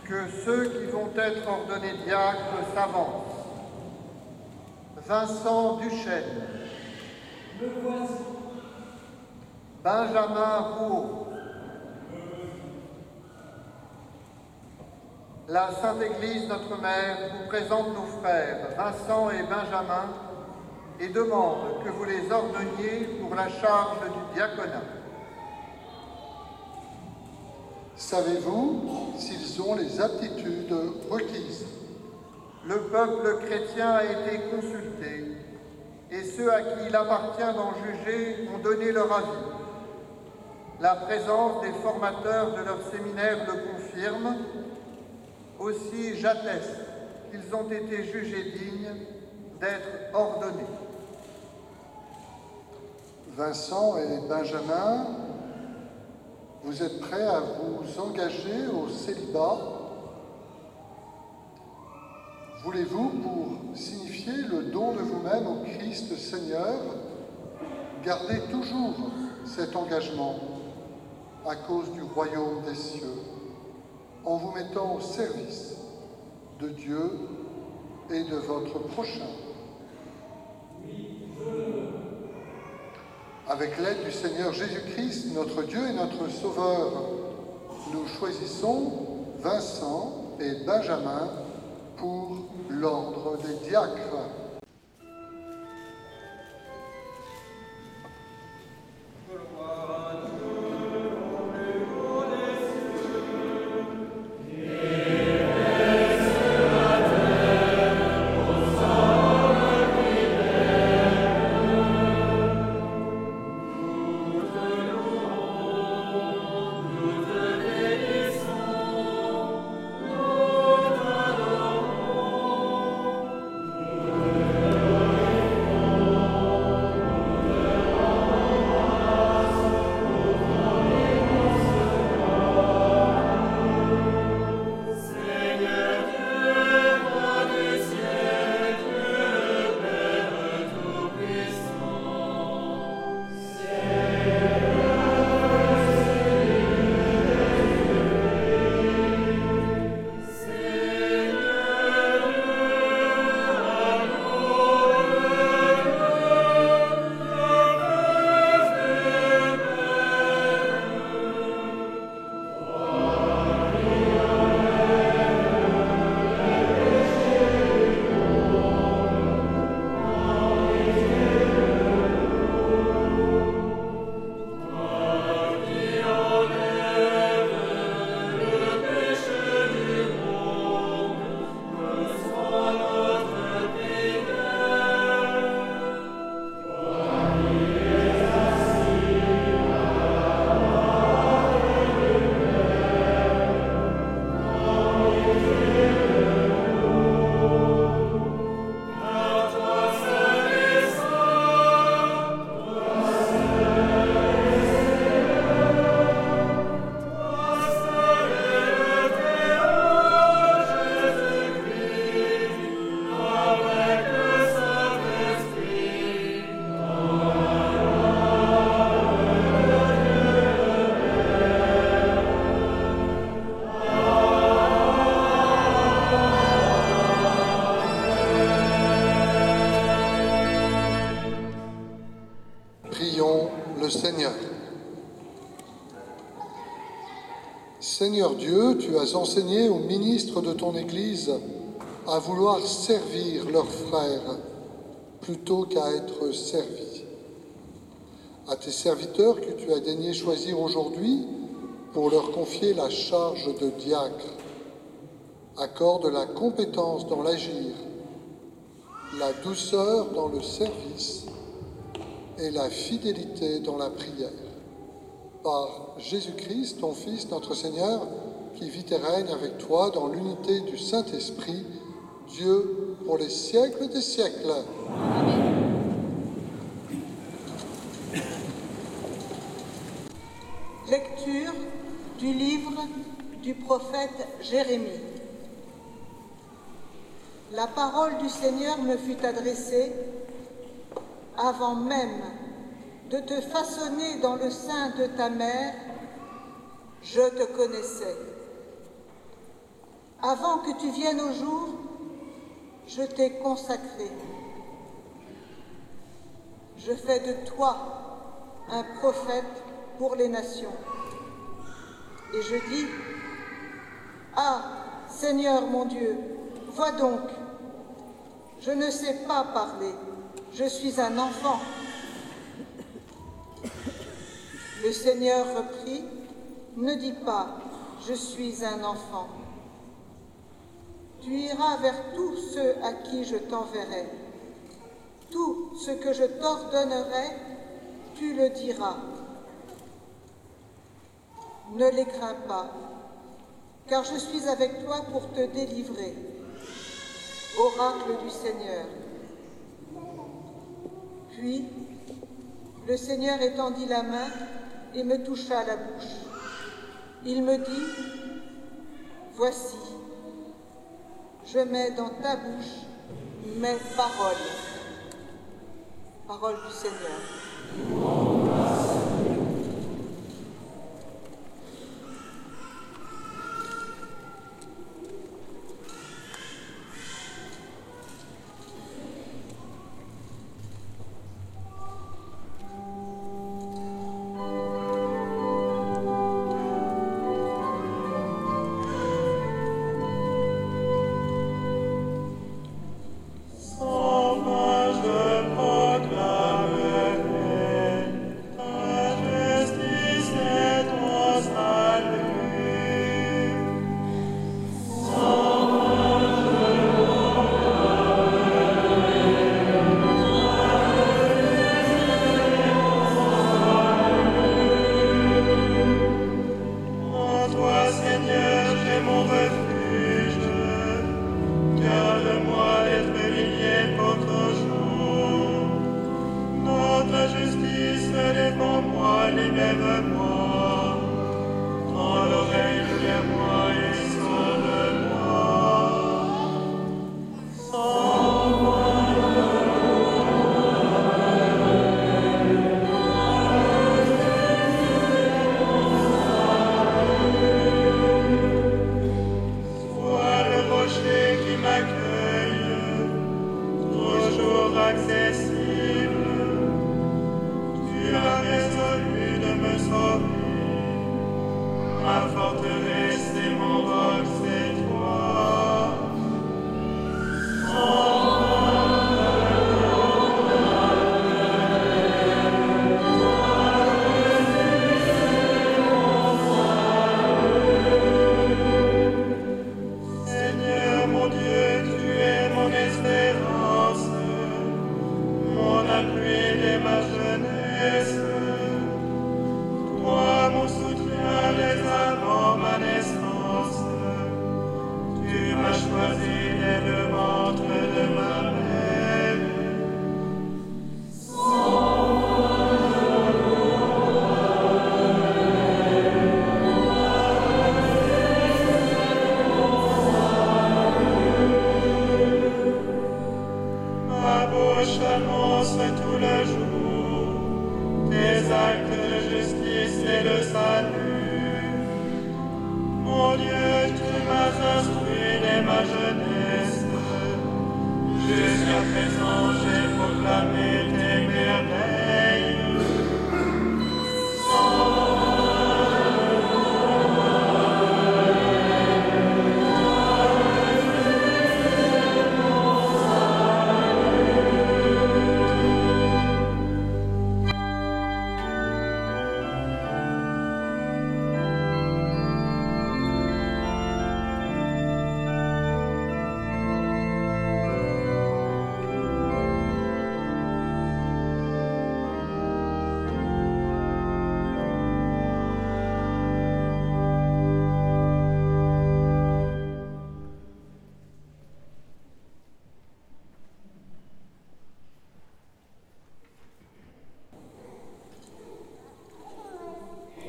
que ceux qui vont être ordonnés diacres s'avancent. Vincent Duchesne. Le voici. Benjamin Rouault. La Sainte Église, notre Mère, vous présente nos frères Vincent et Benjamin et demande que vous les ordonniez pour la charge du diaconat. Savez-vous s'ils ont les aptitudes requises? Le peuple chrétien a été consulté et ceux à qui il appartient d'en juger ont donné leur avis. La présence des formateurs de leur séminaire le confirme. Aussi, j'atteste qu'ils ont été jugés dignes d'être ordonnés. Vincent et Benjamin, vous êtes prêts à vous engager au célibat? Voulez-vous, pour signifier le don de vous-même au Christ Seigneur, garder toujours cet engagement à cause du royaume des cieux, en vous mettant au service de Dieu et de votre prochain? Avec l'aide du Seigneur Jésus-Christ, notre Dieu et notre Sauveur, nous choisissons Vincent et Benjamin pour l'ordre des diacres. Prions le Seigneur. Seigneur Dieu, tu as enseigné aux ministres de ton Église à vouloir servir leurs frères plutôt qu'à être servis. À tes serviteurs que tu as daigné choisir aujourd'hui pour leur confier la charge de diacre, accorde la compétence dans l'agir, la douceur dans le service et la fidélité dans la prière. Par Jésus-Christ, ton Fils, notre Seigneur, qui vit et règne avec toi dans l'unité du Saint-Esprit, Dieu pour les siècles des siècles. Amen. Lecture du livre du prophète Jérémie. La parole du Seigneur me fut adressée avant même de te façonner dans le sein de ta mère, je te connaissais. Avant que tu viennes au jour, je t'ai consacré. Je fais de toi un prophète pour les nations. Et je dis, ah, Seigneur mon Dieu, vois donc, je ne sais pas parler, je suis un enfant. Le Seigneur reprit, ne dis pas, je suis un enfant. Tu iras vers tous ceux à qui je t'enverrai. Tout ce que je t'ordonnerai, tu le diras. Ne les crains pas, car je suis avec toi pour te délivrer. Oracle du Seigneur. Puis, le Seigneur étendit la main et me toucha la bouche. Il me dit, voici, je mets dans ta bouche mes paroles. Parole du Seigneur.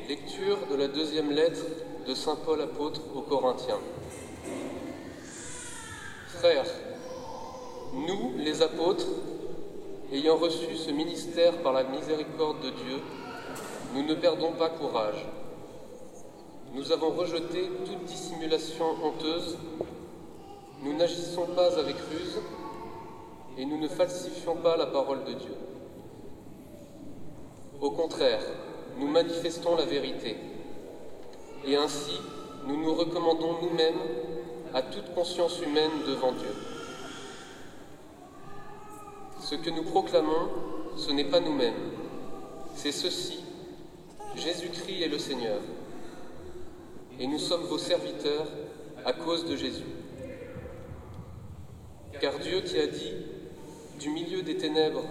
Lecture de la deuxième lettre de saint Paul apôtre aux Corinthiens. Frères, nous, les apôtres, ayant reçu ce ministère par la miséricorde de Dieu, nous ne perdons pas courage. Nous avons rejeté toute dissimulation honteuse, nous n'agissons pas avec ruse et nous ne falsifions pas la parole de Dieu. Au contraire, nous manifestons la vérité, et ainsi nous nous recommandons nous-mêmes à toute conscience humaine devant Dieu. Ce que nous proclamons, ce n'est pas nous-mêmes, c'est ceci: Jésus-Christ est le Seigneur, et nous sommes vos serviteurs à cause de Jésus. Car Dieu qui a dit « Du milieu des ténèbres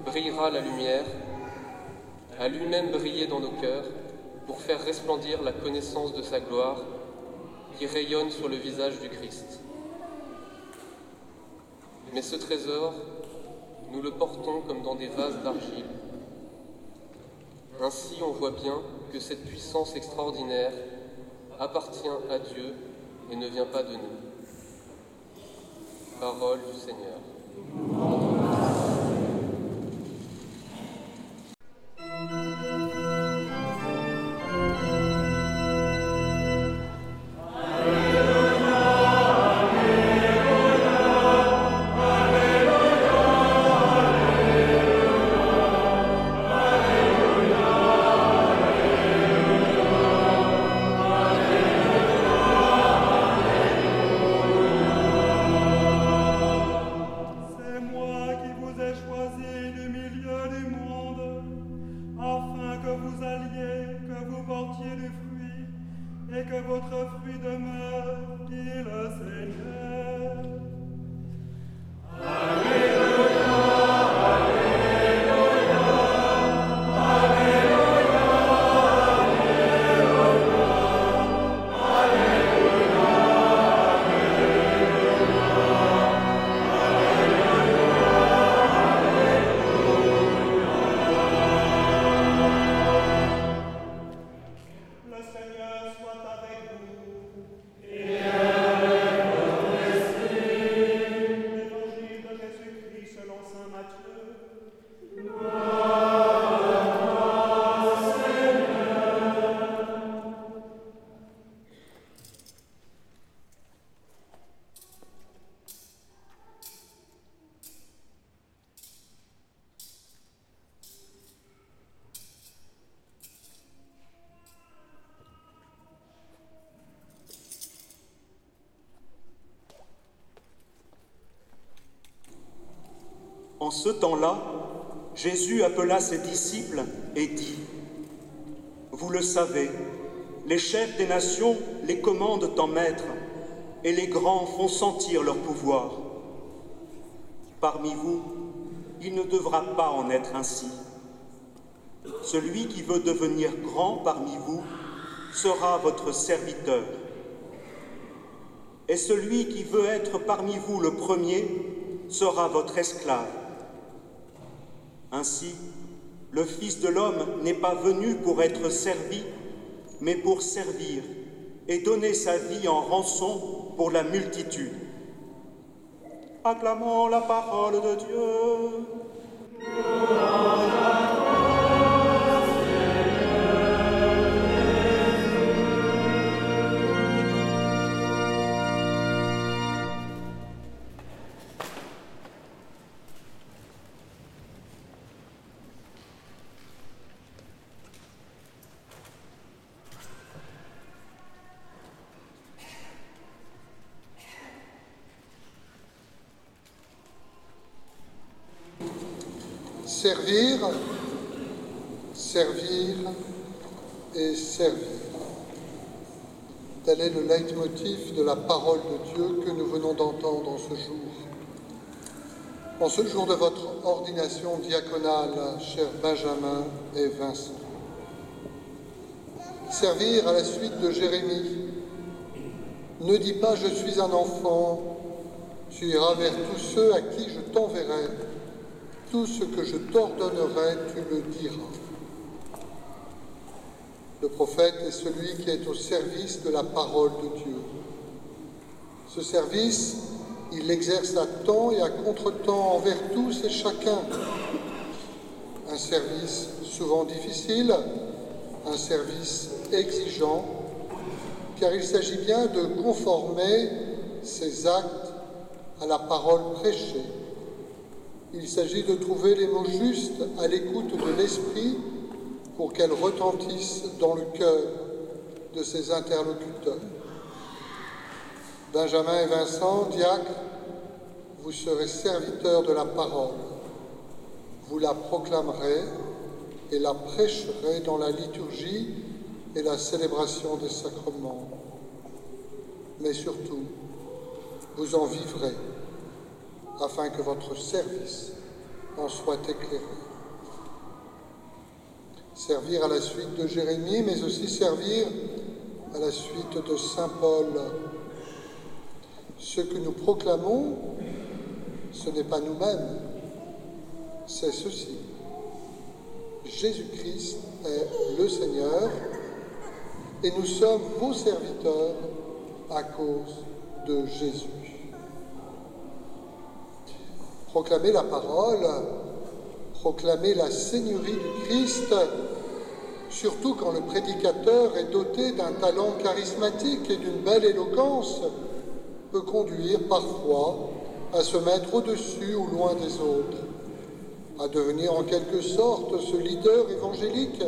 brillera la lumière », a lui-même brillé dans nos cœurs pour faire resplendir la connaissance de sa gloire qui rayonne sur le visage du Christ. Mais ce trésor, nous le portons comme dans des vases d'argile. Ainsi, on voit bien que cette puissance extraordinaire appartient à Dieu et ne vient pas de nous. Parole du Seigneur. En ce temps-là, Jésus appela ses disciples et dit : « Vous le savez, les chefs des nations les commandent en maître, et les grands font sentir leur pouvoir. Parmi vous, il ne devra pas en être ainsi. Celui qui veut devenir grand parmi vous sera votre serviteur. Et celui qui veut être parmi vous le premier sera votre esclave. Ainsi, le Fils de l'homme n'est pas venu pour être servi, mais pour servir et donner sa vie en rançon pour la multitude. » Acclamons la parole de Dieu. Servir, servir et servir. Tel est le leitmotiv de la parole de Dieu que nous venons d'entendre en ce jour. En ce jour de votre ordination diaconale, chers Benjamin et Vincent. Servir à la suite de Jérémie. Ne dis pas « je suis un enfant », tu iras vers tous ceux à qui je t'enverrai. Tout ce que je t'ordonnerai, tu le diras. Le prophète est celui qui est au service de la parole de Dieu. Ce service, il l'exerce à temps et à contre-temps envers tous et chacun. Un service souvent difficile, un service exigeant, car il s'agit bien de conformer ses actes à la parole prêchée. Il s'agit de trouver les mots justes à l'écoute de l'esprit pour qu'elles retentissent dans le cœur de ses interlocuteurs. Benjamin et Vincent, diacres, vous serez serviteurs de la parole. Vous la proclamerez et la prêcherez dans la liturgie et la célébration des sacrements. Mais surtout, vous en vivrez, afin que votre service en soit éclairé. Servir à la suite de Jérémie, mais aussi servir à la suite de saint Paul. Ce que nous proclamons, ce n'est pas nous-mêmes, c'est ceci. Jésus-Christ est le Seigneur, et nous sommes vos serviteurs à cause de Jésus. Proclamer la parole, proclamer la Seigneurie du Christ, surtout quand le prédicateur est doté d'un talent charismatique et d'une belle éloquence, peut conduire parfois à se mettre au-dessus ou loin des autres, à devenir en quelque sorte ce leader évangélique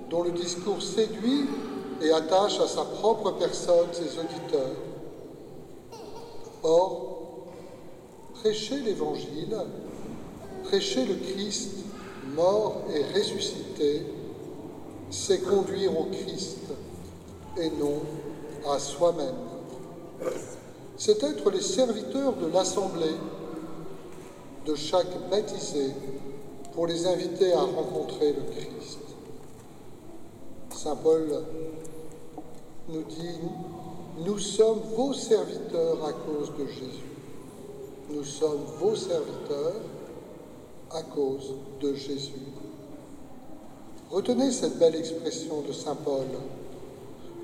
dont le discours séduit et attache à sa propre personne ses auditeurs. Or, prêcher l'Évangile, prêcher le Christ mort et ressuscité, c'est conduire au Christ et non à soi-même. C'est être les serviteurs de l'Assemblée, de chaque baptisé, pour les inviter à rencontrer le Christ. Saint Paul nous dit « Nous sommes vos serviteurs à cause de Jésus. Nous sommes vos serviteurs à cause de Jésus. » Retenez cette belle expression de Saint Paul,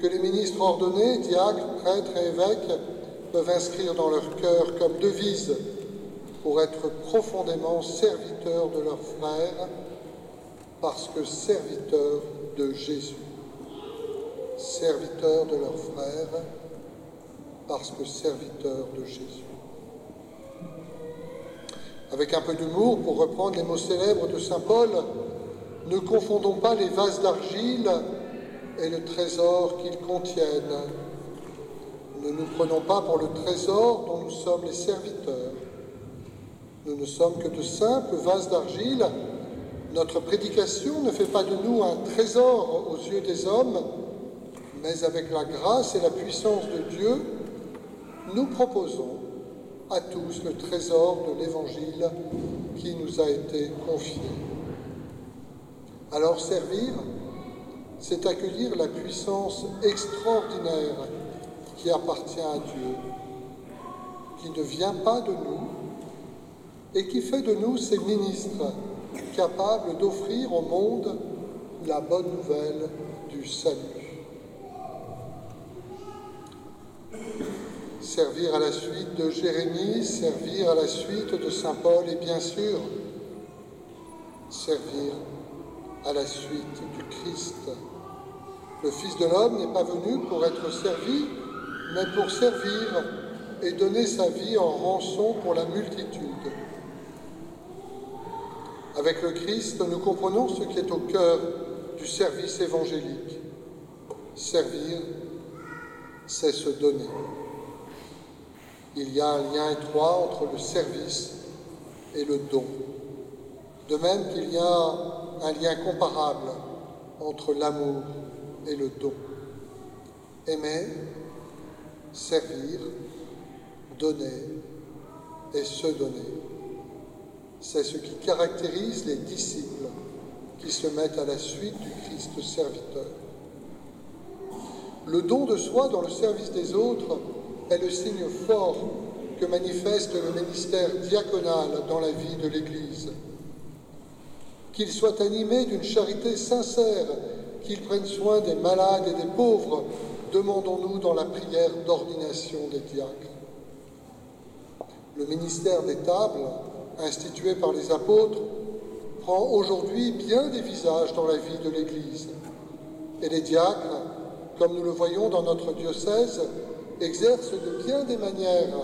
que les ministres ordonnés, diacres, prêtres et évêques peuvent inscrire dans leur cœur comme devise pour être profondément serviteurs de leurs frères, parce que serviteurs de Jésus. Serviteurs de leurs frères, parce que serviteurs de Jésus. Avec un peu d'humour, pour reprendre les mots célèbres de saint Paul, ne confondons pas les vases d'argile et le trésor qu'ils contiennent. Ne nous prenons pas pour le trésor dont nous sommes les serviteurs. Nous ne sommes que de simples vases d'argile. Notre prédication ne fait pas de nous un trésor aux yeux des hommes, mais avec la grâce et la puissance de Dieu, nous proposons à tous le trésor de l'Évangile qui nous a été confié. Alors servir, c'est accueillir la puissance extraordinaire qui appartient à Dieu, qui ne vient pas de nous et qui fait de nous ses ministres capables d'offrir au monde la bonne nouvelle du salut. Servir à la suite de Jérémie, servir à la suite de saint Paul et bien sûr, servir à la suite du Christ. Le Fils de l'homme n'est pas venu pour être servi, mais pour servir et donner sa vie en rançon pour la multitude. Avec le Christ, nous comprenons ce qui est au cœur du service évangélique. Servir, c'est se donner. Il y a un lien étroit entre le service et le don. De même qu'il y a un lien comparable entre l'amour et le don. Aimer, servir, donner et se donner. C'est ce qui caractérise les disciples qui se mettent à la suite du Christ serviteur. Le don de soi dans le service des autres est le signe fort que manifeste le ministère diaconal dans la vie de l'Église. Qu'il soit animé d'une charité sincère, qu'il prenne soin des malades et des pauvres, demandons-nous dans la prière d'ordination des diacres. Le ministère des tables, institué par les apôtres, prend aujourd'hui bien des visages dans la vie de l'Église. Et les diacres, comme nous le voyons dans notre diocèse, exercent de bien des manières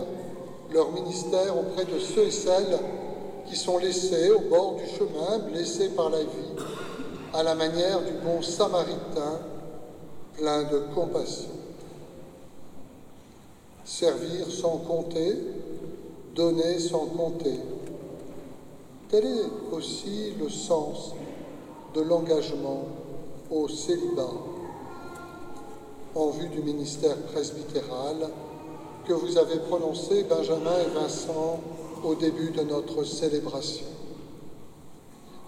leur ministère auprès de ceux et celles qui sont laissés au bord du chemin, blessés par la vie, à la manière du bon Samaritain, plein de compassion. Servir sans compter, donner sans compter. Tel est aussi le sens de l'engagement au célibat en vue du ministère presbytéral que vous avez prononcé, Benjamin et Vincent, au début de notre célébration.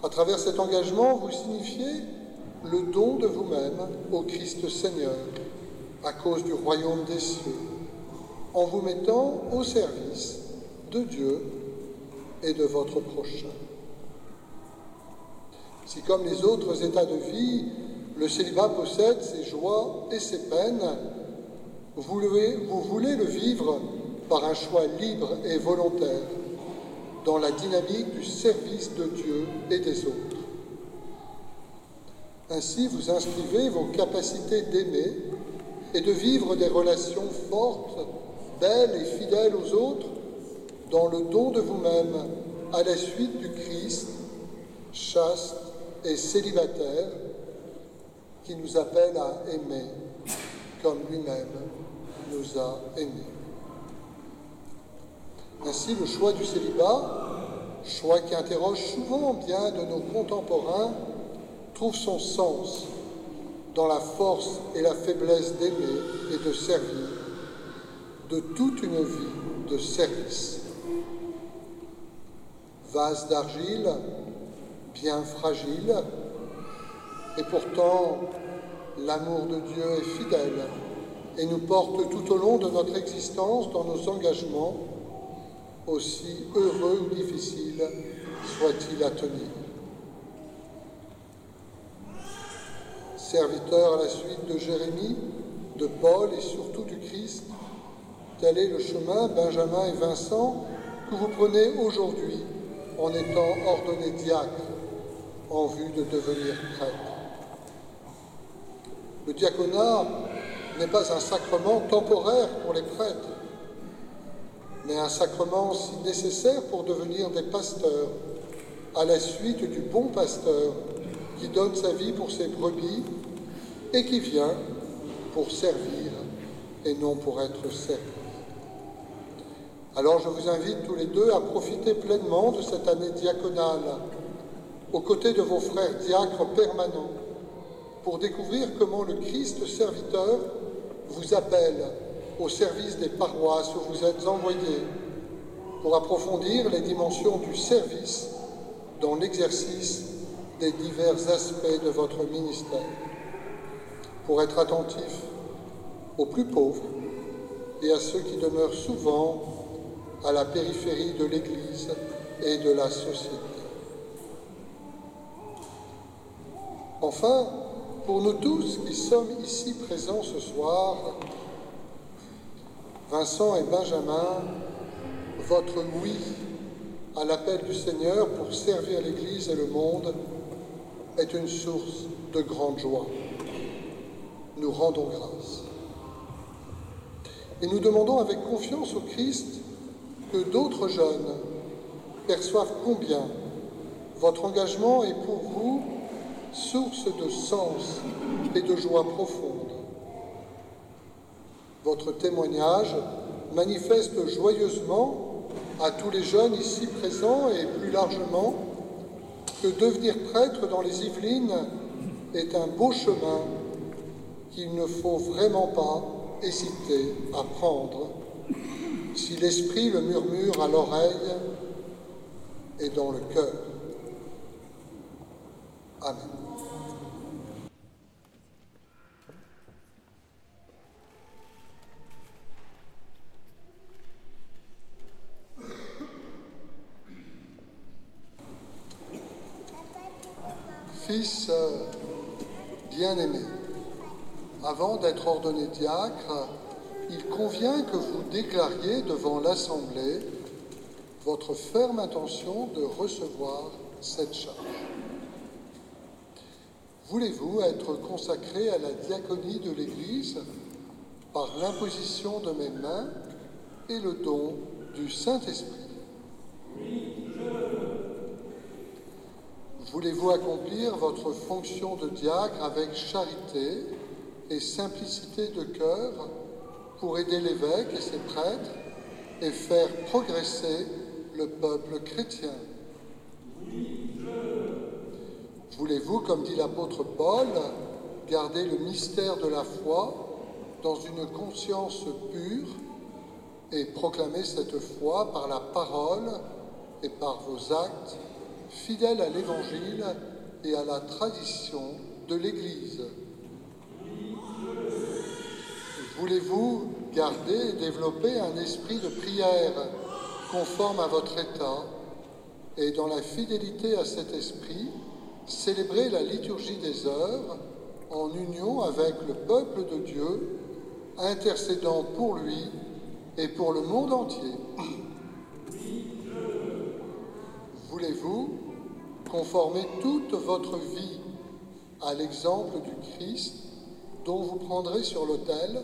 À travers cet engagement, vous signifiez le don de vous-même au Christ Seigneur, à cause du royaume des cieux, en vous mettant au service de Dieu et de votre prochain. Si, comme les autres états de vie, le célibat possède ses joies et ses peines, vous voulez le vivre par un choix libre et volontaire. dans la dynamique du service de Dieu et des autres. Ainsi, vous inscrivez vos capacités d'aimer et de vivre des relations fortes, belles et fidèles aux autres dans le don de vous-même à la suite du Christ, chaste et célibataire, qui nous appelle à aimer comme lui-même nous a aimés. Ainsi, le choix du célibat, choix qui interroge souvent bien de nos contemporains, trouve son sens dans la force et la faiblesse d'aimer et de servir, de toute une vie de service. Vase d'argile, bien fragile, et pourtant l'amour de Dieu est fidèle et nous porte tout au long de notre existence dans nos engagements, aussi heureux ou difficiles soient-ils à tenir. Serviteurs à la suite de Jérémie, de Paul et surtout du Christ, tel est le chemin, Benjamin et Vincent, que vous prenez aujourd'hui en étant ordonnés diacres en vue de devenir prêtres. Le diaconat n'est pas un sacrement temporaire pour les prêtres, mais un sacrement si nécessaire pour devenir des pasteurs, à la suite du bon pasteur qui donne sa vie pour ses brebis et qui vient pour servir et non pour être servi. Alors je vous invite tous les deux à profiter pleinement de cette année diaconale, aux côtés de vos frères diacres permanents, pour découvrir comment le Christ serviteur vous appelle au service des paroisses où vous êtes envoyés, pour approfondir les dimensions du service dans l'exercice des divers aspects de votre ministère, pour être attentif aux plus pauvres et à ceux qui demeurent souvent à la périphérie de l'Église et de la société. Enfin, pour nous tous qui sommes ici présents ce soir, Vincent et Benjamin, votre oui à l'appel du Seigneur pour servir l'Église et le monde est une source de grande joie. Nous rendons grâce. Et nous demandons avec confiance au Christ que d'autres jeunes perçoivent combien votre engagement est pour vous source de sens et de joie profonde. Votre témoignage manifeste joyeusement à tous les jeunes ici présents et plus largement que devenir prêtre dans les Yvelines est un beau chemin qu'il ne faut vraiment pas hésiter à prendre si l'esprit le murmure à l'oreille et dans le cœur. Amen. Fils bien-aimé, avant d'être ordonné diacre, il convient que vous déclariez devant l'Assemblée votre ferme intention de recevoir cette charge. Voulez-vous être consacré à la diaconie de l'Église par l'imposition de mes mains et le don du Saint-Esprit? Oui, Voulez-vous accomplir votre fonction de diacre avec charité et simplicité de cœur pour aider l'évêque et ses prêtres et faire progresser le peuple chrétien? Voulez-vous, comme dit l'apôtre Paul, garder le mystère de la foi dans une conscience pure et proclamer cette foi par la parole et par vos actes, fidèles à l'Évangile et à la tradition de l'Église? Voulez-vous garder et développer un esprit de prière conforme à votre état et dans la fidélité à cet esprit, célébrer la liturgie des heures en union avec le peuple de Dieu, intercédant pour lui et pour le monde entier? vous, conformez toute votre vie à l'exemple du Christ, dont vous prendrez sur l'autel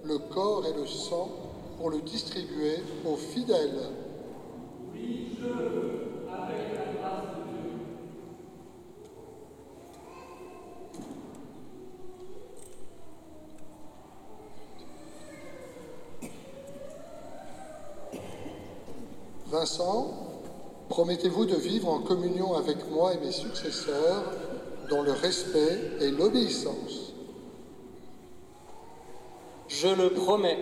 le corps et le sang pour le distribuer aux fidèles. Oui, je veux, avec la grâce de Dieu. Vincent, promettez-vous de vivre en communion avec moi et mes successeurs dans le respect et l'obéissance. Je le promets.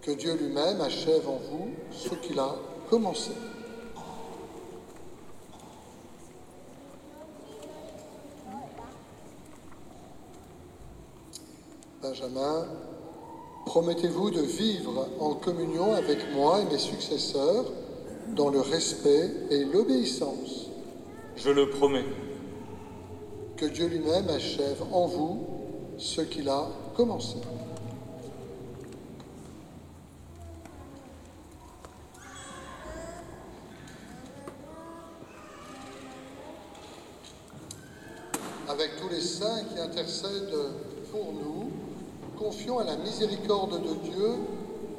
Que Dieu lui-même achève en vous ce qu'il a commencé. Benjamin, promettez-vous de vivre en communion avec moi et mes successeurs dans le respect et l'obéissance. Je le promets. Que Dieu lui-même achève en vous ce qu'il a commencé. Avec tous les saints qui intercèdent pour nous, confions à la miséricorde de Dieu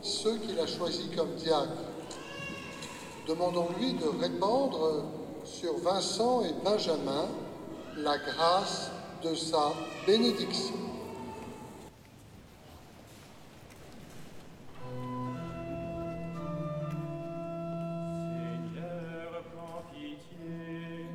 ceux qu'il a choisis comme diacres. Demandons-lui de répandre sur Vincent et Benjamin la grâce de sa bénédiction. Seigneur, prends pitié.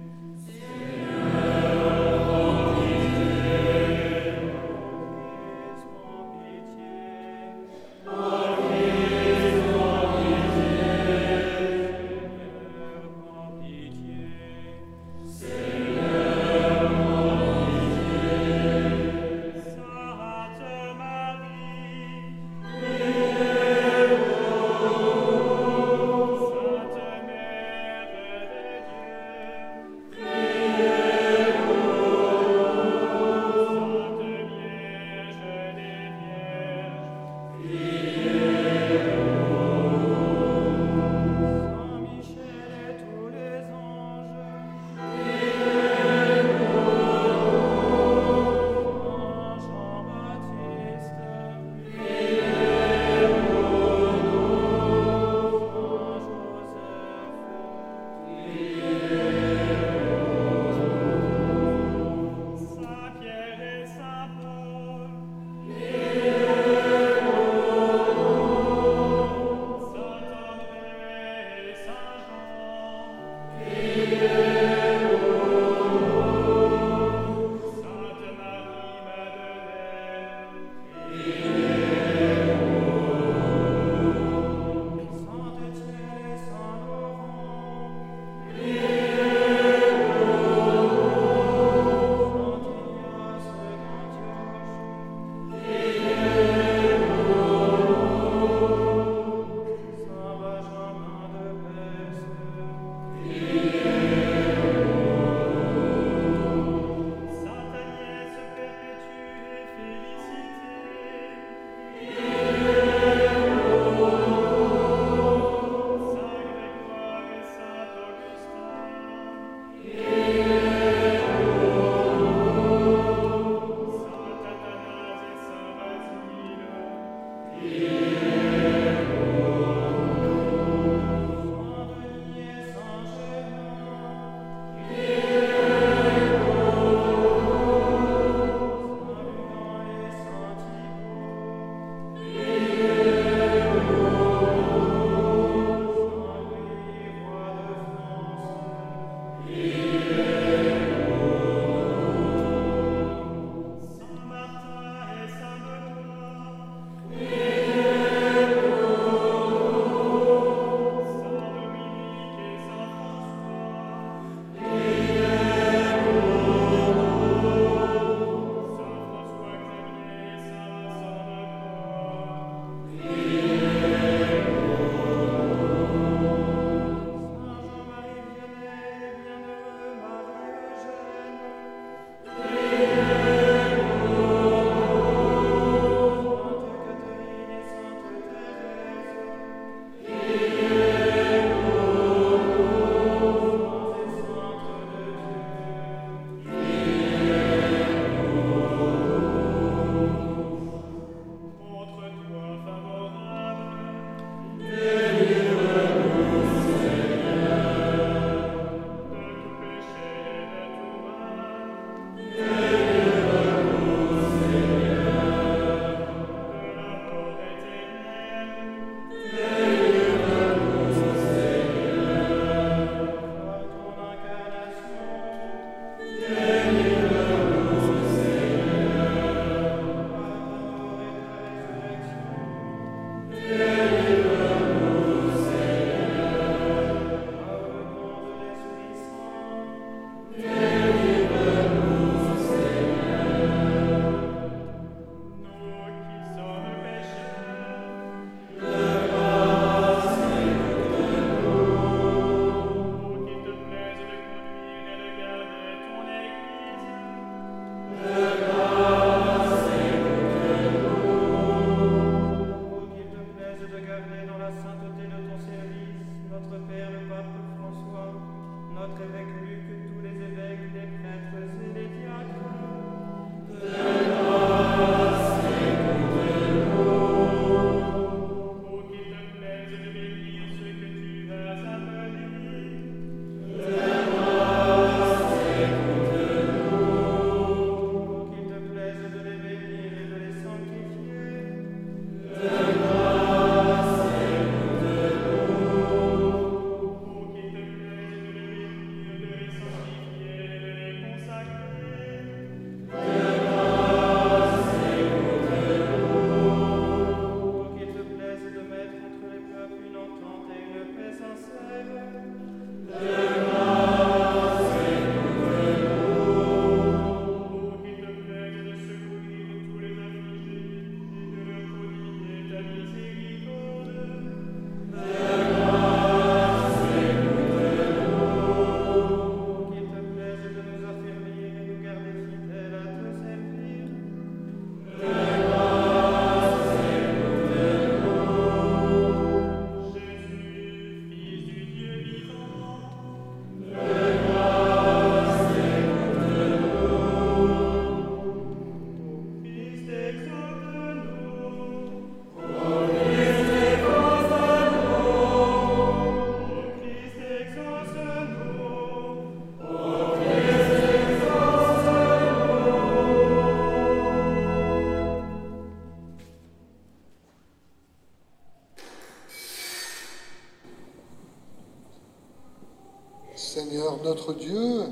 Seigneur notre Dieu,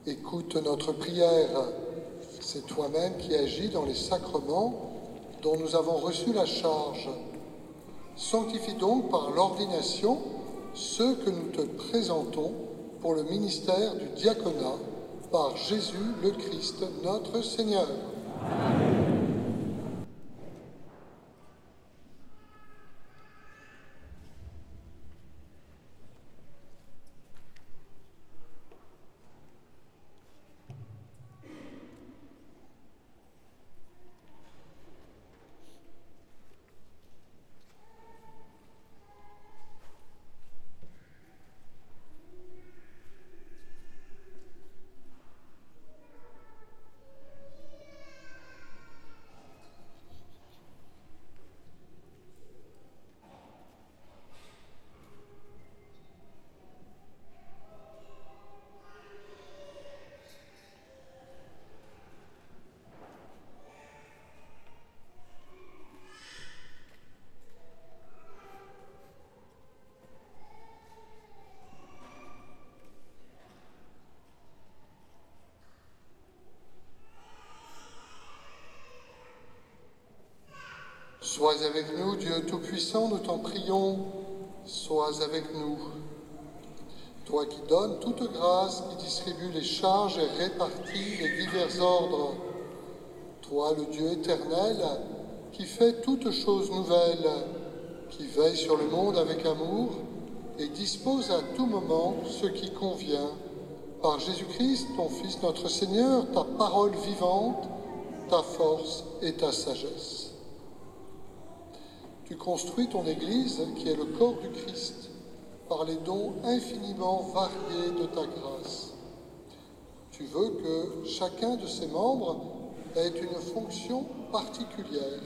écoute notre prière. C'est toi-même qui agis dans les sacrements dont nous avons reçu la charge. Sanctifie donc par l'ordination ceux que nous te présentons pour le ministère du diaconat par Jésus le Christ, notre Seigneur. Sois avec nous, Dieu Tout-Puissant, nous t'en prions, sois avec nous. Toi qui donnes toute grâce, qui distribue les charges et répartis les divers ordres, toi le Dieu éternel, qui fait toutes choses nouvelles, qui veille sur le monde avec amour et dispose à tout moment ce qui convient, par Jésus-Christ, ton Fils notre Seigneur, ta parole vivante, ta force et ta sagesse. Tu construis ton Église, qui est le corps du Christ, par les dons infiniment variés de ta grâce. Tu veux que chacun de ses membres ait une fonction particulière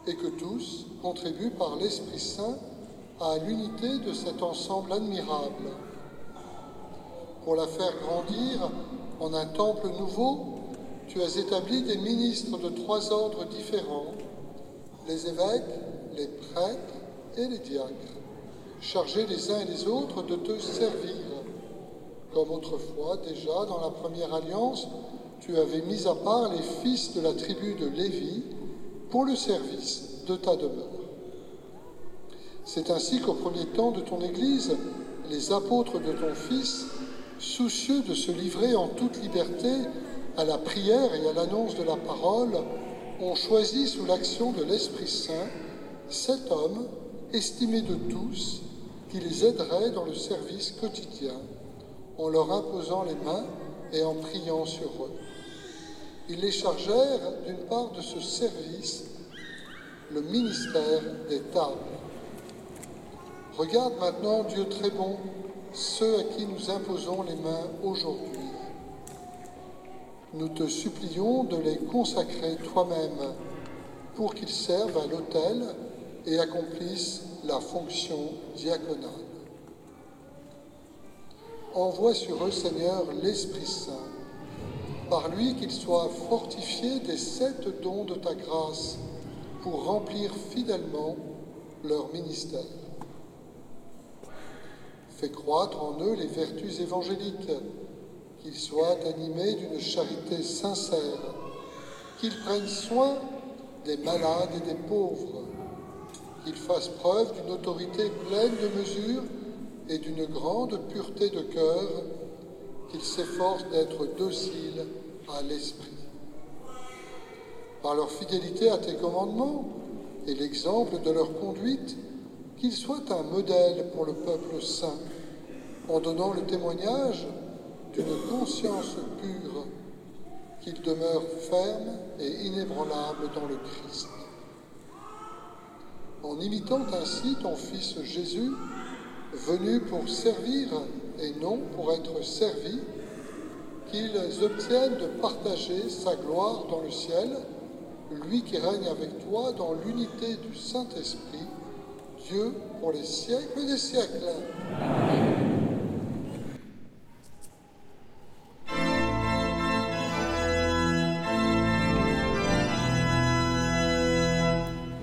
et que tous contribuent par l'Esprit Saint à l'unité de cet ensemble admirable. Pour la faire grandir en un temple nouveau, tu as établi des ministres de 3 ordres différents, les évêques, les prêtres et les diacres, chargés les uns et les autres de te servir. Comme autrefois, déjà dans la première alliance, tu avais mis à part les fils de la tribu de Lévi pour le service de ta demeure. C'est ainsi qu'au premier temps de ton Église, les apôtres de ton Fils, soucieux de se livrer en toute liberté à la prière et à l'annonce de la parole, ont choisi sous l'action de l'Esprit Saint 7 hommes, estimés de tous, qui les aideraient dans le service quotidien, en leur imposant les mains et en priant sur eux. Ils les chargèrent d'une part de ce service, le ministère des tables. Regarde maintenant, Dieu très bon, ceux à qui nous imposons les mains aujourd'hui. Nous te supplions de les consacrer toi-même pour qu'ils servent à l'autel et accomplissent la fonction diaconale. Envoie sur eux, Seigneur, l'Esprit Saint, par lui qu'ils soient fortifiés des 7 dons de ta grâce pour remplir fidèlement leur ministère. Fais croître en eux les vertus évangéliques, qu'ils soient animés d'une charité sincère, qu'ils prennent soin des malades et des pauvres, qu'ils fassent preuve d'une autorité pleine de mesure et d'une grande pureté de cœur, qu'ils s'efforcent d'être dociles à l'Esprit. Par leur fidélité à tes commandements et l'exemple de leur conduite, qu'ils soient un modèle pour le peuple saint, en donnant le témoignage d'une conscience pure, qu'ils demeurent fermes et inébranlables dans le Christ. En imitant ainsi ton Fils Jésus, venu pour servir et non pour être servi, qu'ils obtiennent de partager sa gloire dans le ciel, lui qui règne avec toi dans l'unité du Saint-Esprit, Dieu pour les siècles des siècles.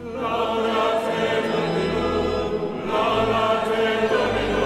Laudate Domino,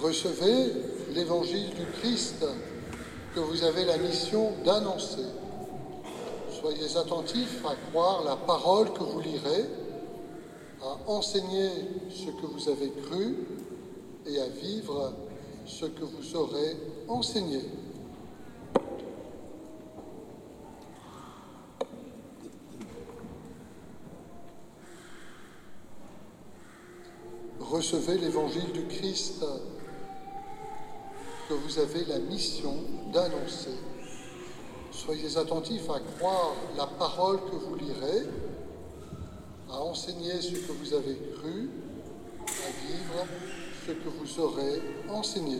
Recevez l'évangile du Christ que vous avez la mission d'annoncer. Soyez attentifs à croire la parole que vous lirez, à enseigner ce que vous avez cru et à vivre ce que vous aurez enseigné. Recevez l'évangile du Christ que vous avez la mission d'annoncer. Soyez attentifs à croire la parole que vous lirez, à enseigner ce que vous avez cru, à vivre ce que vous aurez enseigné.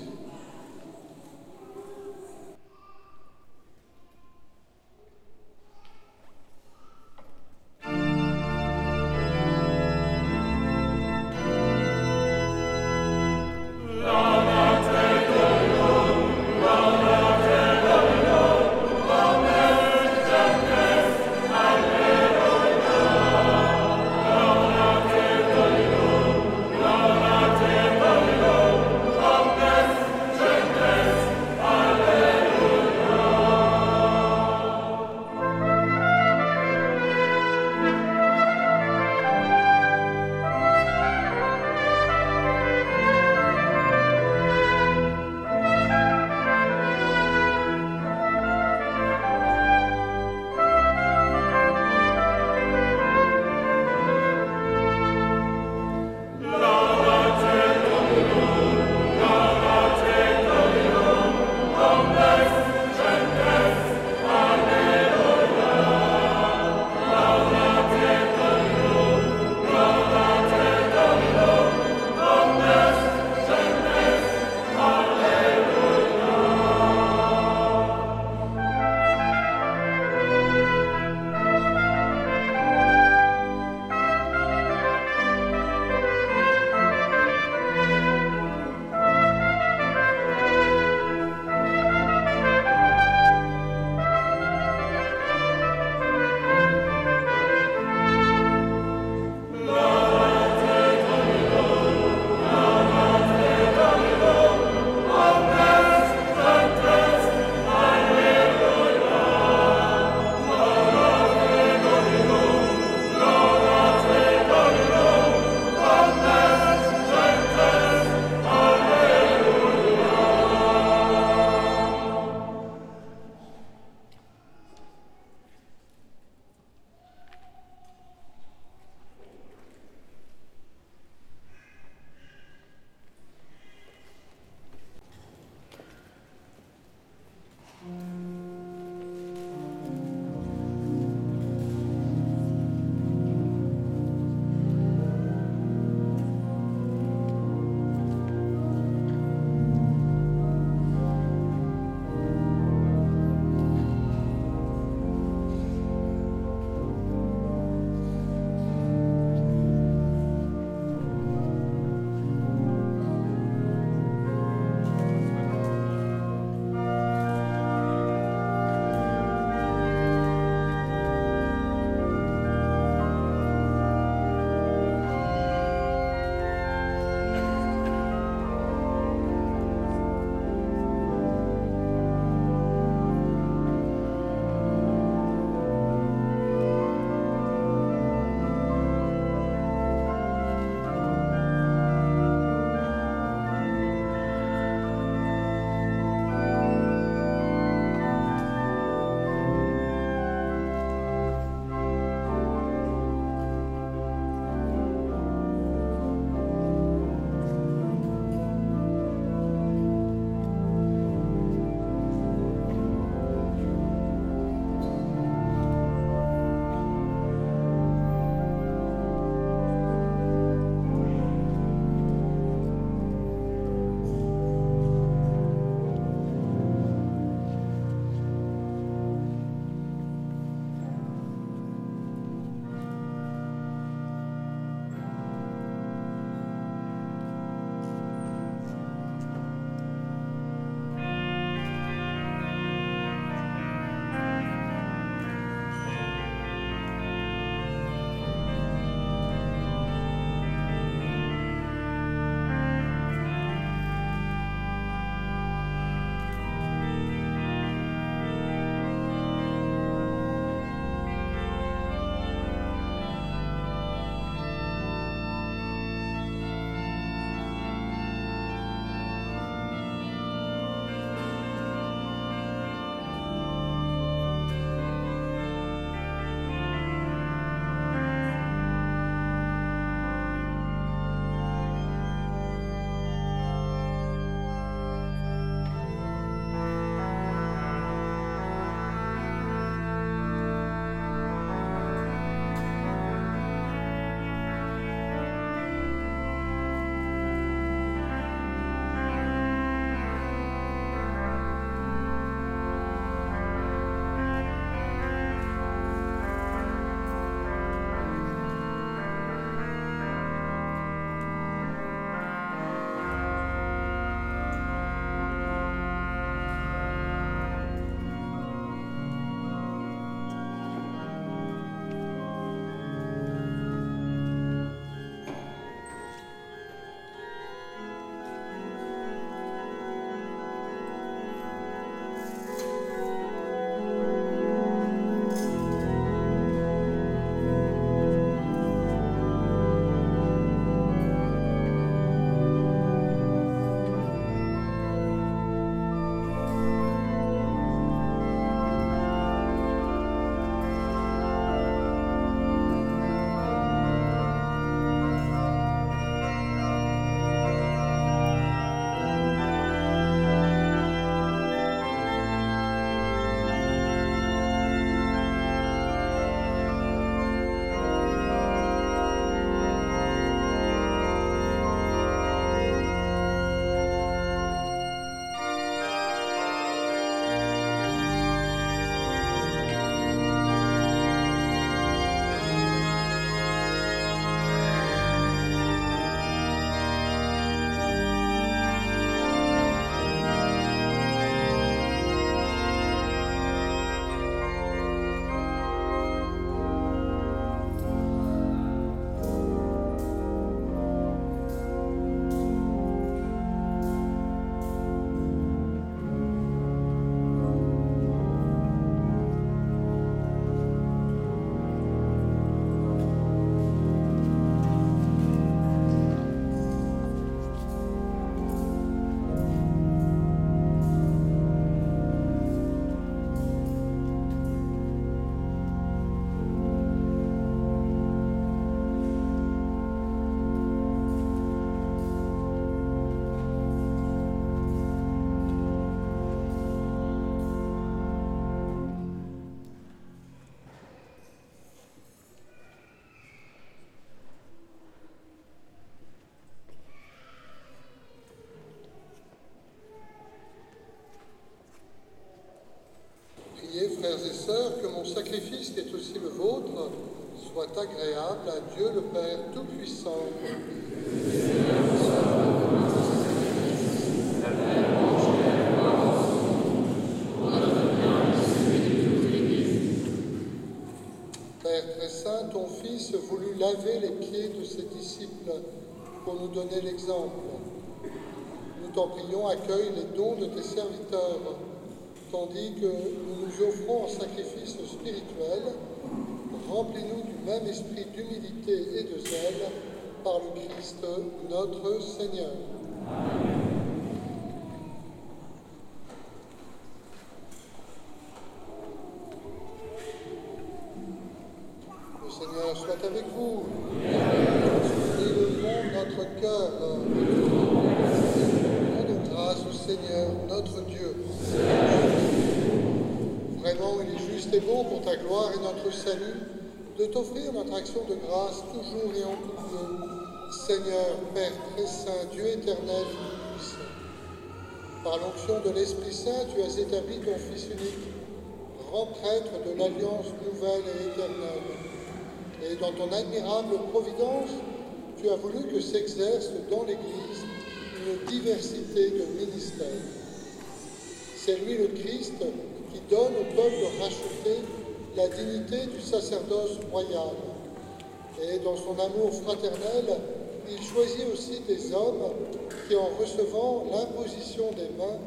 frères et sœurs, que mon sacrifice, qui est aussi le vôtre, soit agréable à Dieu le Père Tout-Puissant. Père très saint, ton Fils voulut laver les pieds de ses disciples pour nous donner l'exemple. Nous t'en prions, accueille les dons de tes serviteurs, tandis que nous nous offrons en sacrifice spirituel. Remplis-nous du même esprit d'humilité et de zèle par le Christ notre Seigneur. Amen. Le Seigneur soit avec vous. Élevons notre cœur. Rendons grâce au Seigneur notre Dieu. Vraiment, il est juste et bon pour ta gloire et notre salut de t'offrir notre action de grâce toujours et en tout lieu. Seigneur, Père très saint, Dieu éternel et tout-puissant, par l'onction de l'Esprit Saint, tu as établi ton Fils unique, grand prêtre de l'Alliance nouvelle et éternelle. Et dans ton admirable providence, tu as voulu que s'exerce dans l'Église une diversité de ministères. C'est lui le Christ qui donne au peuple racheté la dignité du sacerdoce royal. Et dans son amour fraternel, il choisit aussi des hommes qui, en recevant l'imposition des mains,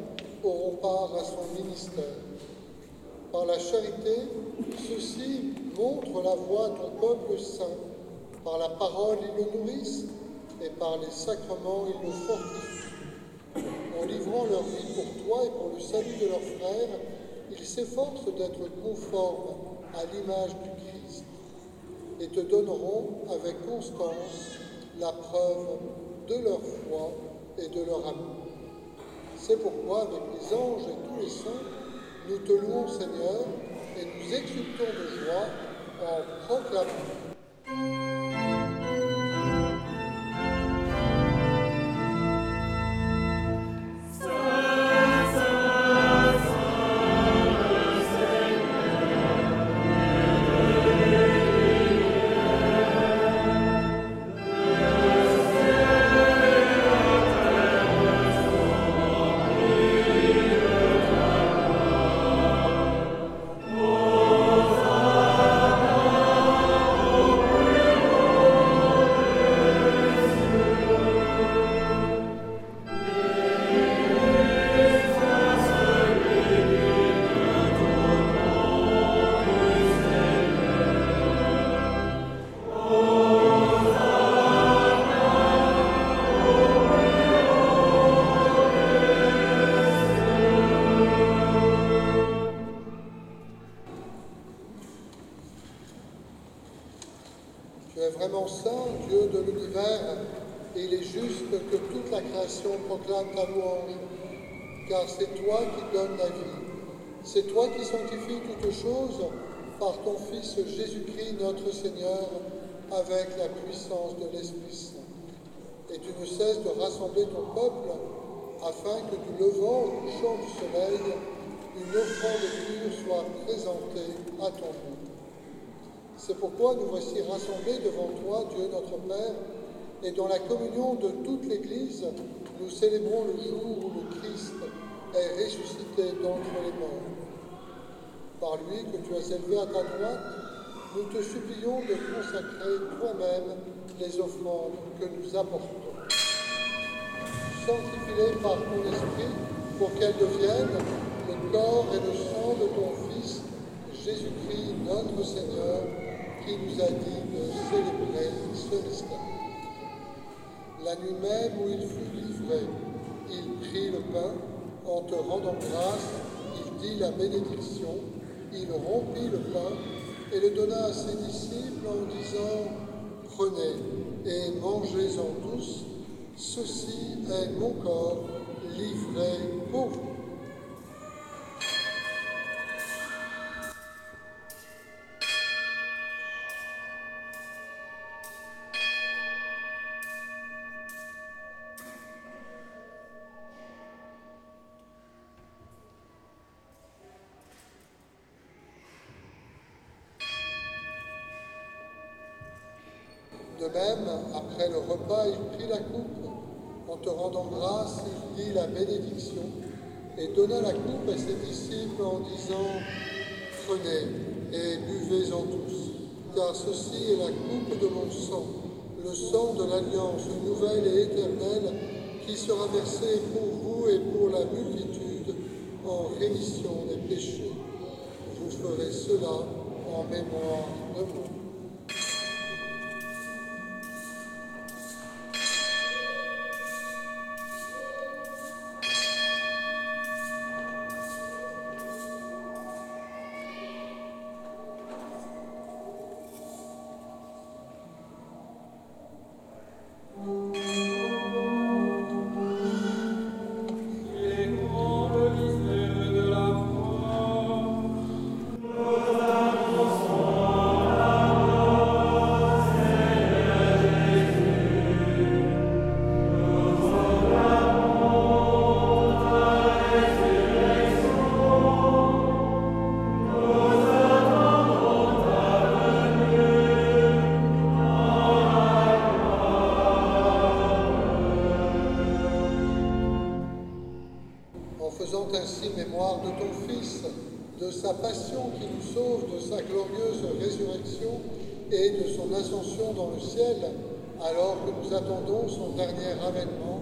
auront part à son ministère. Par la charité, ceux-ci montrent la voie à ton peuple saint. Par la parole, ils le nourrissent, et par les sacrements, ils le fortifient. En livrant leur vie pour toi et pour le salut de leurs frères, ils s'efforcent d'être conformes à l'image du Christ et te donneront avec constance la preuve de leur foi et de leur amour. C'est pourquoi, avec les anges et tous les saints, nous te louons, Seigneur, et nous exultons de joie en proclamant. Tu es vraiment saint, Dieu de l'univers, et il est juste que toute la création proclame ta louange, car c'est toi qui donnes la vie. C'est toi qui sanctifies toutes choses par ton Fils Jésus-Christ, notre Seigneur, avec la puissance de l'Esprit Saint. Et tu ne cesses de rassembler ton peuple, afin que du levant au couchant du soleil, une offrande pure soit présentée à ton nom. C'est pourquoi nous voici rassemblés devant toi, Dieu notre Père, et dans la communion de toute l'Église, nous célébrons le jour où le Christ est ressuscité d'entre les morts. Par lui que tu as élevé à ta droite, nous te supplions de consacrer toi-même les offrandes que nous apportons. Sanctifie-les par ton esprit pour qu'elles deviennent le corps et le sang de ton Fils, Jésus-Christ notre Seigneur, qui nous a dit de célébrer ce mystère. La nuit même où il fut livré, il prit le pain, en te rendant grâce, il dit la bénédiction, il rompit le pain et le donna à ses disciples en disant « Prenez et mangez-en tous, ceci est mon corps livré pour vous. » De même, après le repas, il prit la coupe. En te rendant grâce, il dit la bénédiction et donna la coupe à ses disciples en disant « Prenez et buvez-en tous, car ceci est la coupe de mon sang, le sang de l'alliance nouvelle et éternelle qui sera versé pour vous et pour la multitude en rémission des péchés. Vous ferez cela en mémoire de moi. » Ainsi mémoire de ton Fils, de sa passion qui nous sauve, de sa glorieuse résurrection et de son ascension dans le ciel, alors que nous attendons son dernier avènement,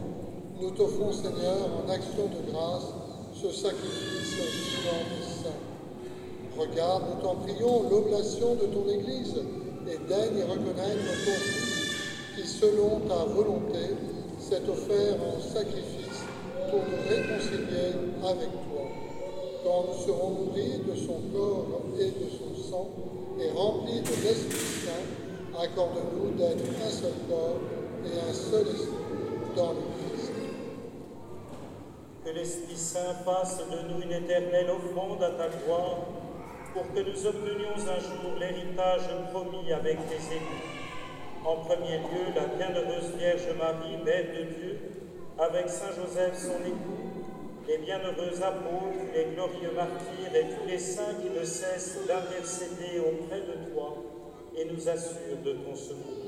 nous t'offrons, Seigneur, en action de grâce, ce sacrifice vivant et saint. Regarde, nous t'en prions, l'oblation de ton Église, et daigne y reconnaître ton Fils, qui, selon ta volonté, s'est offert en sacrifice pour nous réconcilier avec toi. Quand nous serons nourris de son corps et de son sang et remplis de l'Esprit Saint, accorde-nous d'être un seul corps et un seul esprit dans le Christ. Que l'Esprit Saint fasse de nous une éternelle offrande à ta gloire, pour que nous obtenions un jour l'héritage promis avec les élus. En premier lieu, la bienheureuse Vierge Marie, Mère de Dieu, avec Saint Joseph son époux, les bienheureux apôtres, les glorieux martyrs et tous les saints qui ne cessent d'intercéder auprès de toi et nous assurent de ton secours.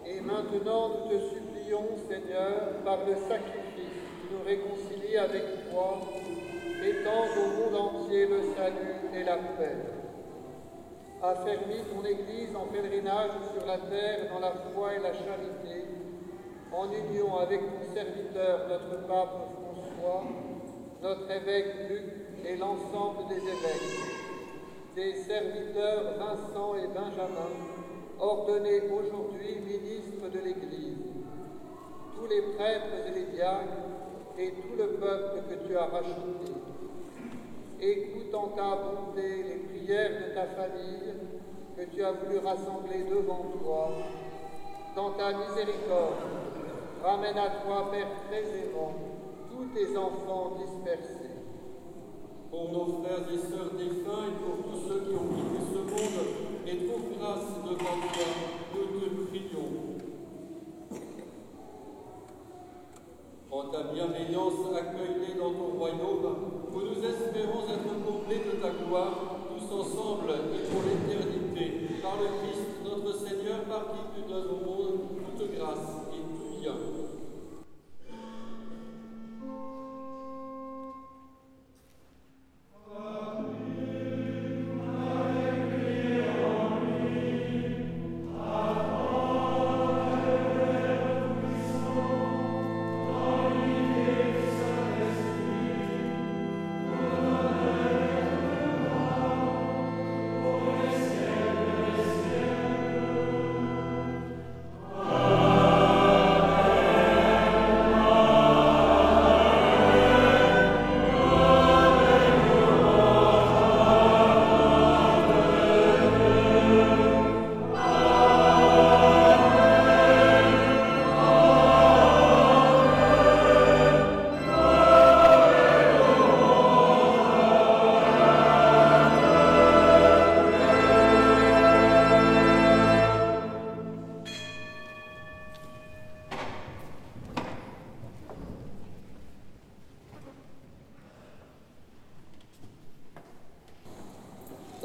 Et maintenant, nous te supplions, Seigneur, par le sacrifice qui nous réconcilie avec toi, étends au monde entier le salut et la paix. Affermis ton Église en pèlerinage sur la terre dans la foi et la charité, en union avec ton serviteur, notre pape François, notre évêque Luc et l'ensemble des évêques, tes serviteurs Vincent et Benjamin, ordonnés aujourd'hui ministres de l'Église, tous les prêtres et les diacres et tout le peuple que tu as racheté. Écoute en ta bonté les prières de ta famille que tu as voulu rassembler devant toi. Dans ta miséricorde, ramène à toi, Père très aimant, tous tes enfants dispersés. Pour nos frères et sœurs défunts et pour tous ceux qui ont quitté ce monde, et trouve grâce devant toi, nous te prions. En ta bienveillance, accueille-les dans ton royaume, où nous espérons être comblés de ta gloire, tous ensemble et pour l'éternité, par le Christ notre Seigneur, par qui tu donnes au monde toute grâce et tout bien.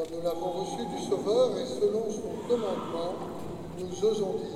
Comme nous l'avons reçu du Sauveur et selon son commandement, nous osons dire: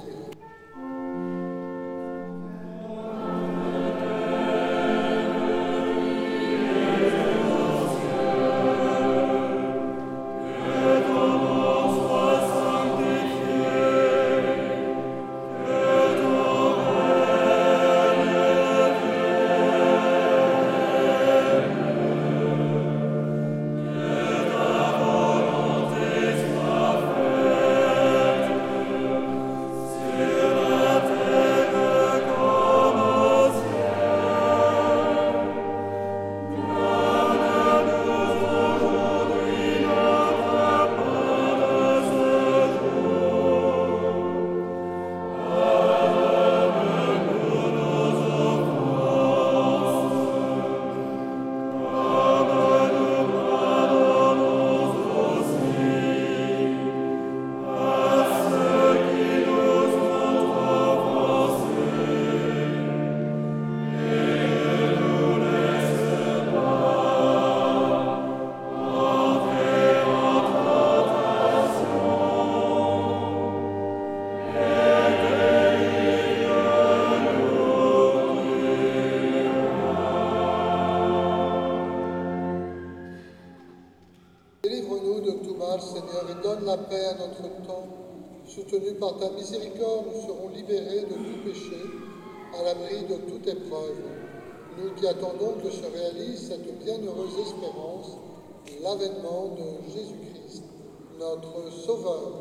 Délivre-nous de tout mal, Seigneur, et donne la paix à notre temps. Soutenus par ta miséricorde, nous serons libérés de tout péché, à l'abri de toute épreuve. Nous qui attendons que se réalise cette bienheureuse espérance, l'avènement de Jésus-Christ, notre Sauveur.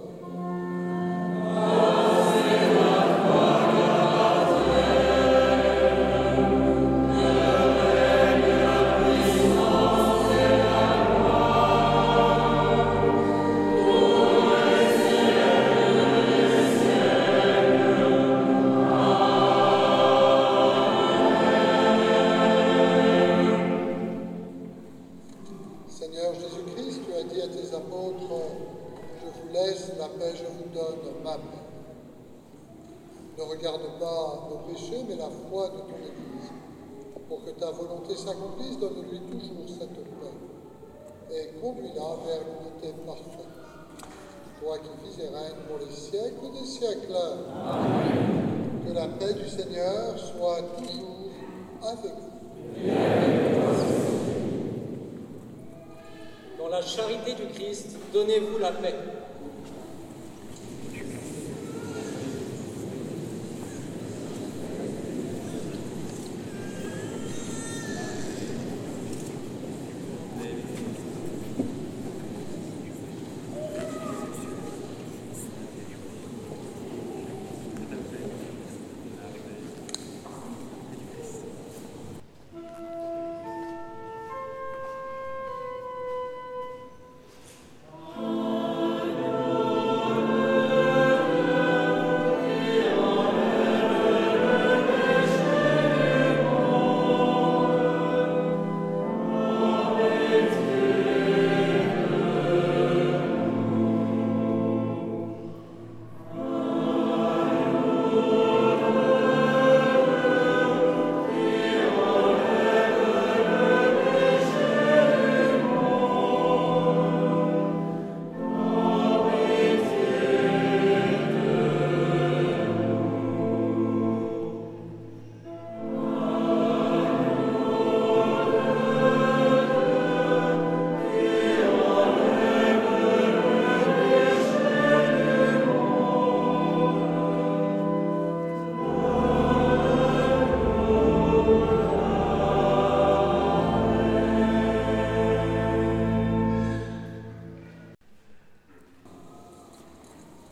Seigneur Jésus-Christ, tu as dit à tes apôtres: je vous laisse la paix, je vous donne ma paix. Ne regarde pas nos péchés, mais la foi de ton Église. Pour que ta volonté s'accomplisse, donne-lui toujours cette paix et conduis-la vers l'unité parfaite. Toi qui vis et règnes pour les siècles des siècles. Amen. Que la paix du Seigneur soit toujours avec vous. Dans la charité du Christ, donnez-vous la paix.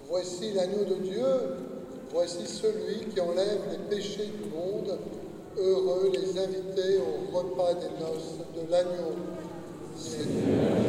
Voici l'agneau de Dieu, voici celui qui enlève les péchés du monde. Heureux les invités au repas des noces de l'agneau. Amen.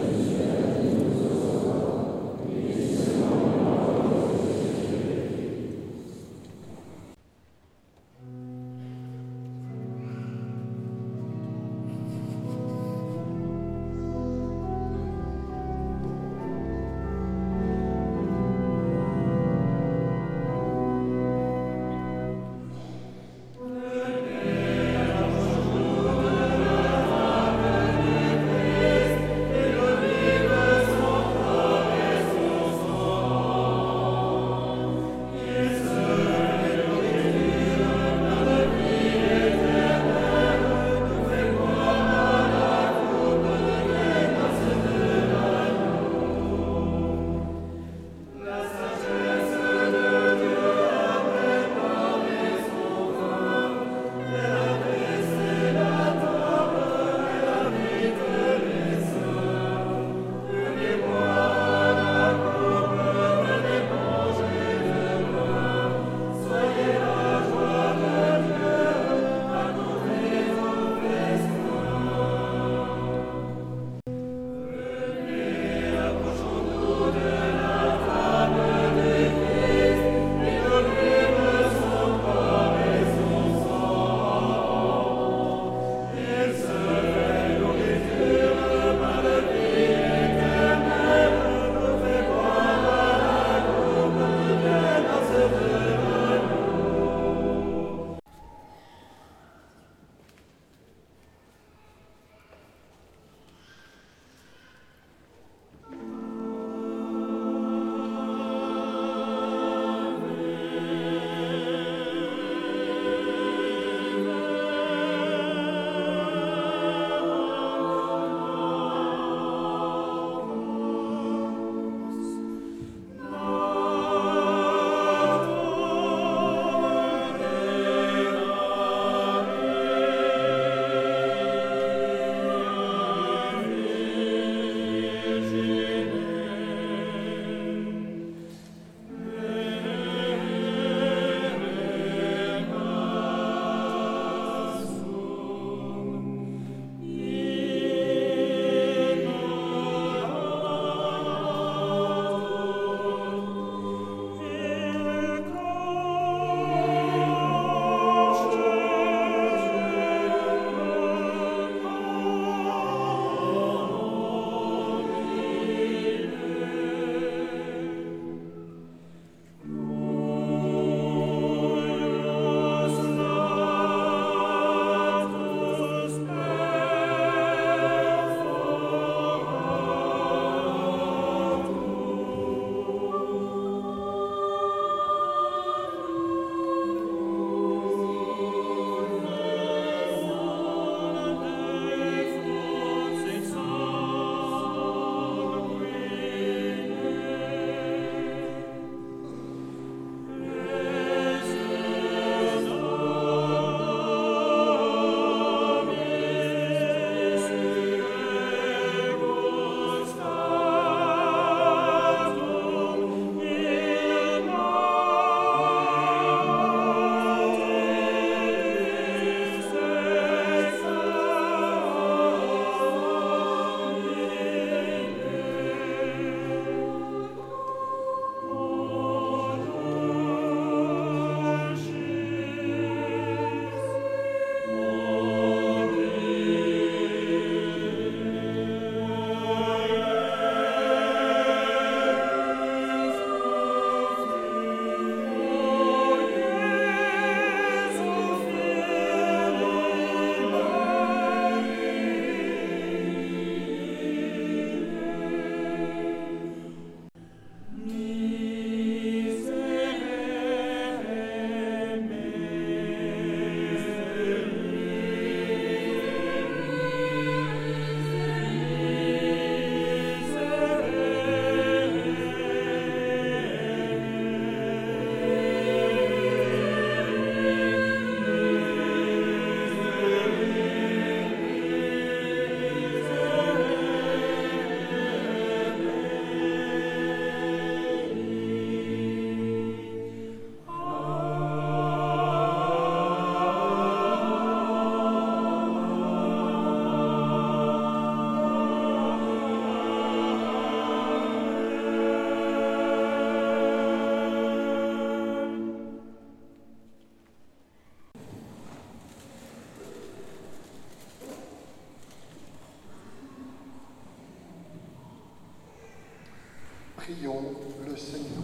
Prions le Seigneur.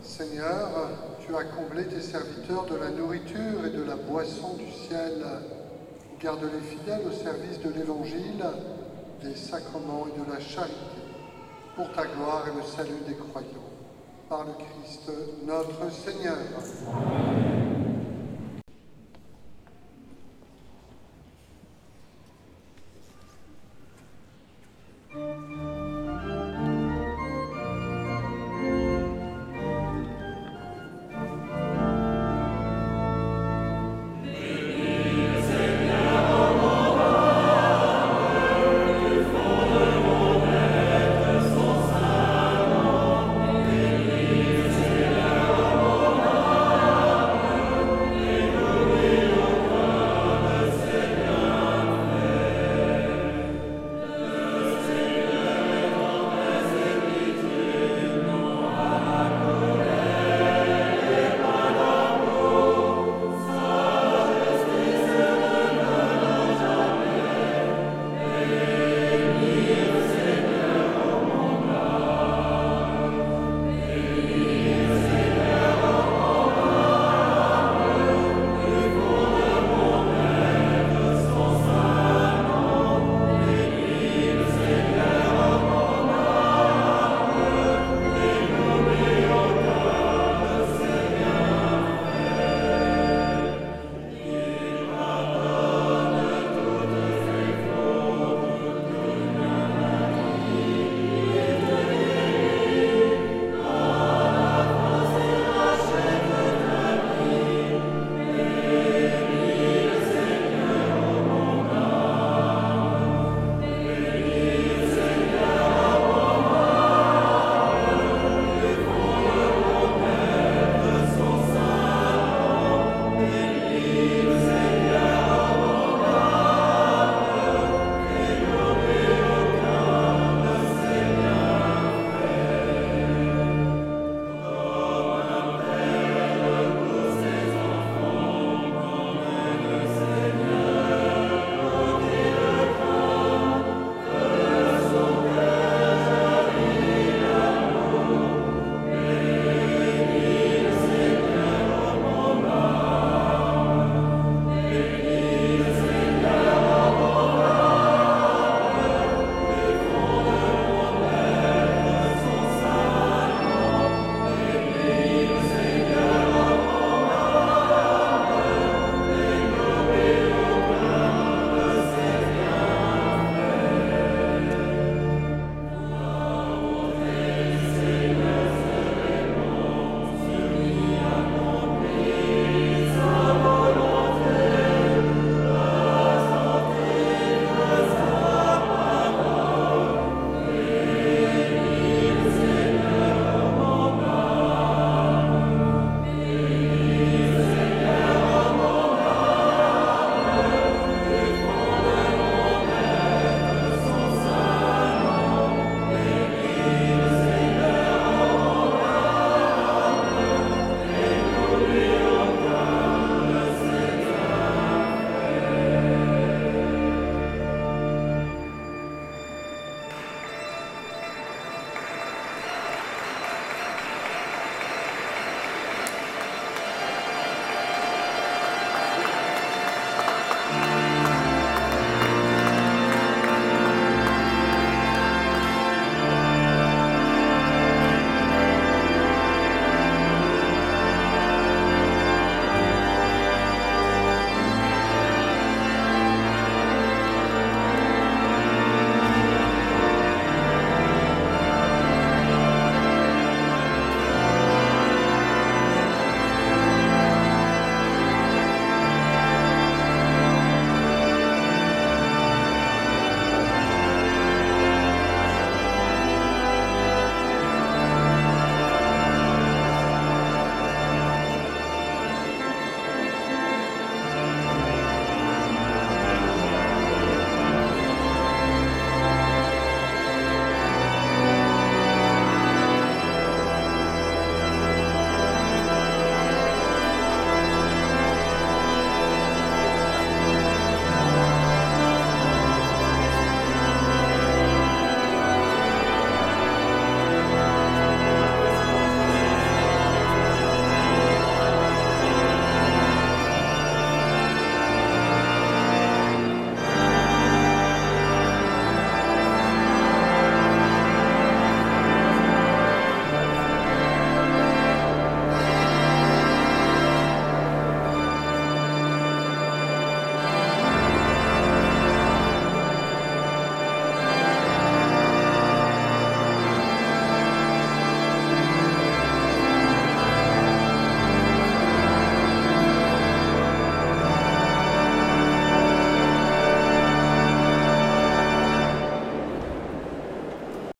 Seigneur, tu as comblé tes serviteurs de la nourriture et de la boisson du ciel. Garde-les fidèles au service de l'Évangile, des sacrements et de la charité, pour ta gloire et le salut des croyants. Par le Christ notre Seigneur. Amen.